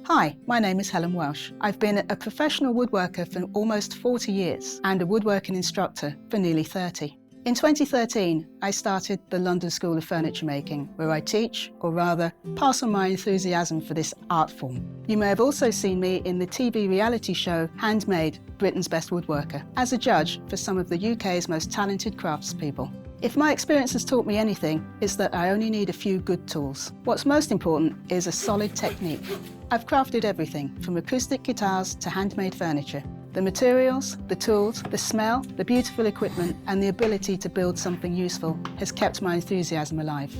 Hi, my name is Helen Welch. I've been a professional woodworker for almost 40 years and a woodworking instructor for nearly 30. In 2013, I started the London School of Furniture Making, where I teach, or rather, pass on my enthusiasm for this art form. You may have also seen me in the TV reality show Handmade, Britain's Best Woodworker, as a judge for some of the UK's most talented craftspeople. If my experience has taught me anything, it's that I only need a few good tools. What's most important is a solid technique. I've crafted everything from acoustic guitars to handmade furniture. The materials, the tools, the smell, the beautiful equipment, and the ability to build something useful has kept my enthusiasm alive.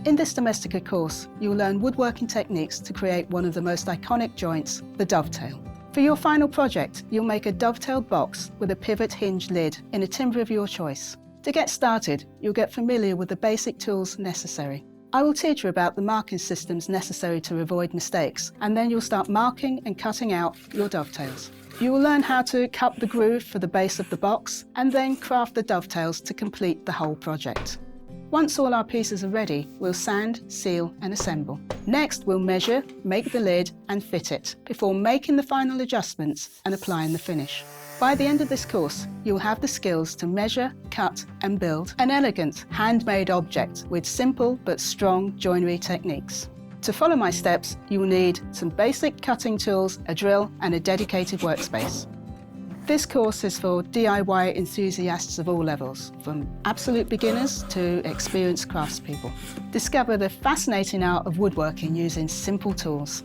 In this Domestika course, you'll learn woodworking techniques to create one of the most iconic joints, the dovetail. For your final project, you'll make a dovetailed box with a pivot hinge lid in a timber of your choice. To get started, you'll get familiar with the basic tools necessary. I will teach you about the marking systems necessary to avoid mistakes, and then you'll start marking and cutting out your dovetails. You will learn how to cut the groove for the base of the box, and then craft the dovetails to complete the whole project. Once all our pieces are ready, we'll sand, seal, and assemble. Next, we'll measure, make the lid, and fit it, before making the final adjustments and applying the finish. By the end of this course, you'll have the skills to measure, cut, and build an elegant, handmade object with simple but strong joinery techniques. To follow my steps, you will need some basic cutting tools, a drill, and a dedicated workspace. This course is for DIY enthusiasts of all levels, from absolute beginners to experienced craftspeople. Discover the fascinating art of woodworking using simple tools.